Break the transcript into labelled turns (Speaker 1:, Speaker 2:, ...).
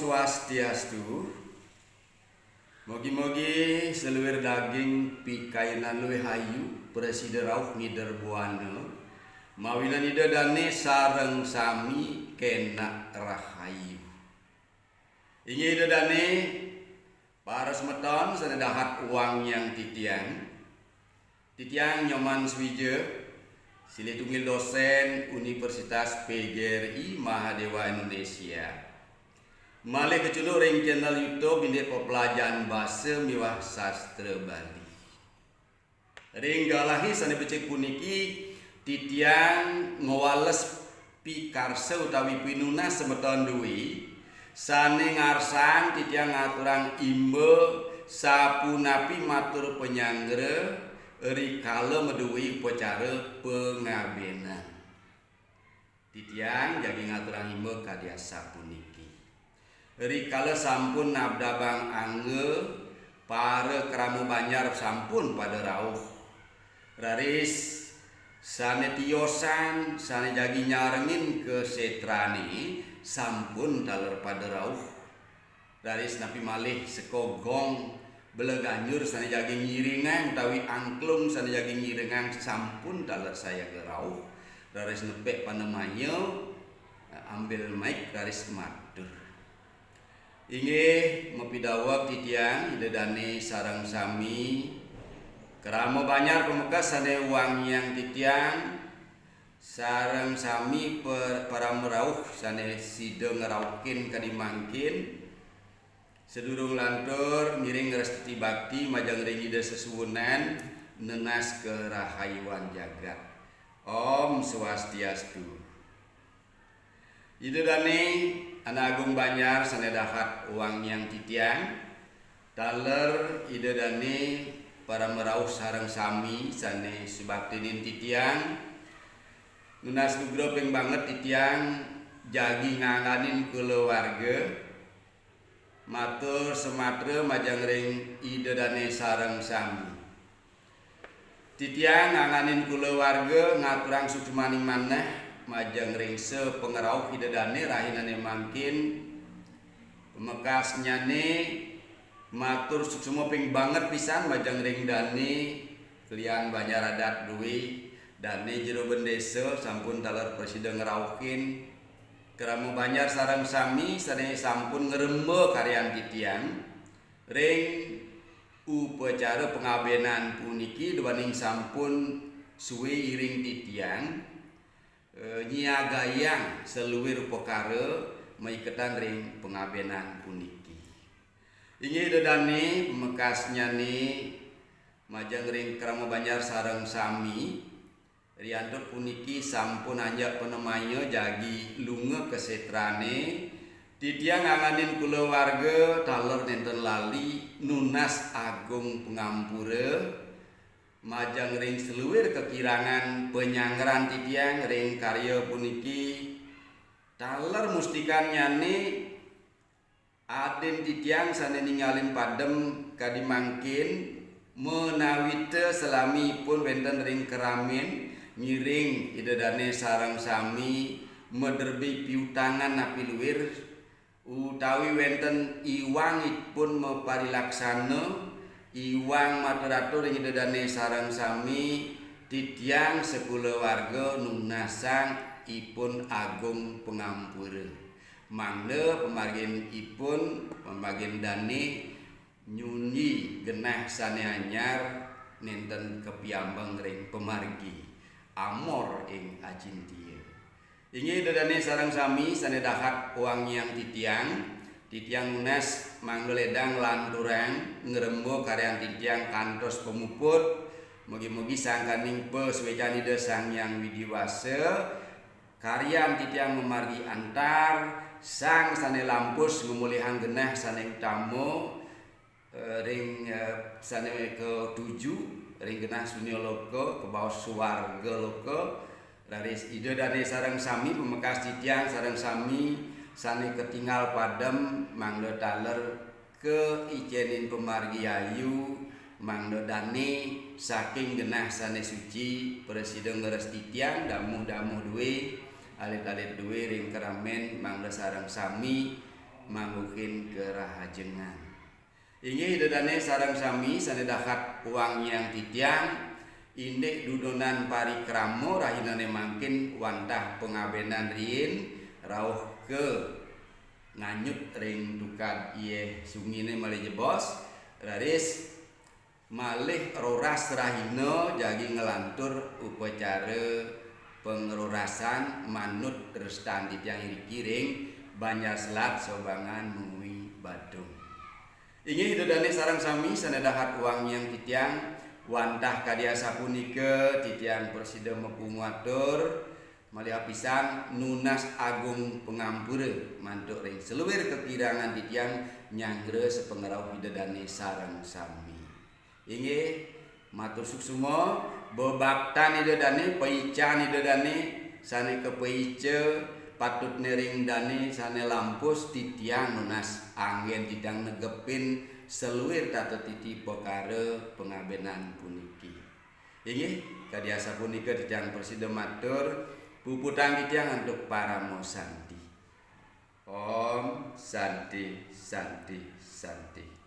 Speaker 1: Swastiastu. Mogi-mogi seluir daging pikainan luwih hayu presiden rauh ngider buana mawila nida dane sareng sami kena rahayu. Ingi ida dane para semeton senedahat uang yang titiang nyoman swije silih tunggil dosen Universitas PGRI Mahadewa Indonesia. Malih keculuk ring channel YouTube Indek Pepelajaran Bahasa Miwah Sastra Bali. Ring galahi sane becek puniki titiang ngowales pikarsa utawi pinuna semeton duwi sane ngarsang titiang ngaturang imbe sapunapi matur penyanggere rikala meduwi upacara pengabenan. Titiang jagi ngaturang imbe kadya sapuniki. Rikala sampun nabdabang angge para keramu Banjar sampun pada rauh raris sane tiosan sane jagi nyarengin ke setrani sampun taler pada rauh raris napi malih sekogong beleganyur sane jagi ngiringan utawi angklung sane jagi ngiringan sampun taler saya ke rauh raris nepek panemayo ambil mic raris matur. Inggih mepidawak titiang idedane sarang sami keramo Banjar pemekas sane uang yang titiang sarang sami para merauh sane sida ngeraukin kadimangkin sedurung lantur ngiring resti bakti majang ring ida sesuwunan nenas kerahayuan jagat. Om Swastiastu. Idedane Anak Agung Banjar sanedahat uang yang titiang taler idedane para merauh sareng sami sane subaktinin titiang nunas gugropeng banget titiang jagi nganganin keluarga matur sematre majang ring idedane sareng sami titiang nganganin keluarga ngaturang sucumaning maneh majang ring sepengerauh idedane rahinane mangkin pemekasnya ne matur suksuma ping banget pisan majang ring dane kalian Banjar adat duwi dane jero bendesa sampun taler presiden ngeraukin keramu Banjar sareng sami sane sampun ngerembe karyan titiang ring upacara pengabenan puniki dewaning sampun suwe iring titiang nyiagayang seluwir perkara maiketan ring pengabenan puniki. Inggih dedane pemekasnya ni majang ring keramu Banjar sareng sami riantuk puniki sampun anjak penemayo jagi lunga kesetrane titiang nganganin kulawarga taler nenten lali nunas agung pengampura majang ring seluwir kekirangan penyanggeran titiang ring karya puniki taler mustikan nyane aden titiang sane ninggalin padem kadimangkin menawite selami pun wenten ring keramin ngiring idedane sareng sami mederbi piutangan napi luwir utawi wenten iwang pun meparilaksana iwang maturatur ing dedane sareng sami titiang sekulawarga nunasang ipun agung pengampura mangda pemargin ipun pembagian dane nyuni genah sane anyar nenten kepiambang ring pemargi amor ing acintia ingi dedane sareng sami sane dahat uang yang titiang nunas manggeledang lanturang ngerembo karyan titiang kantos pemuput mugi-mugi sangkaning peswejani desang yang widiwasa karyan titiang memargi antar sang sane lampus memulihan genah sane utama ring sane ke-7 ring genah sunyo loka ke bawah suwarga loka laris ide dane sareng sami pemekas titiang sareng sami sane ketinggal padem mangdo taler ke ijenin pemargi ayu mangdo dane saking genah sane suci presiden ngeres titiang damuh duwe alit-alit duwe ring keramen mangdo sareng sami mangukin kerahajengan. Inggih dedane sareng sami sanedahat uang yang titiang indek dudonan parikramo rahinane mangkin wantah pengabenan rin rauh ke nganyut ring tukad iye sungine malih jebos raris malih roras rahina jagi ngelantur upacara pengerorasan manut restan titiang iri kiring Banjar Selat Sobangan Mui Badung. Inggih dedane sareng sami sanedahat uang yang titiang wantah kadia sapunika titiang presiden mepungatur malih pisan nunas agung pengampura mantuk ring seluwir kekirangan titiang nyanggre sepengerau dedane sareng sami. Inggih matur suksuma bebaktan dedane peican dedane sane kepeice patut nering dane sane lampus titiang nunas angin tidang negepin seluwir tata titi perkara pengabenan puniki. Inggih kadiasa punika titiang presiden matur puputang titiang untuk para mosanti. Om Santi Santi Santi.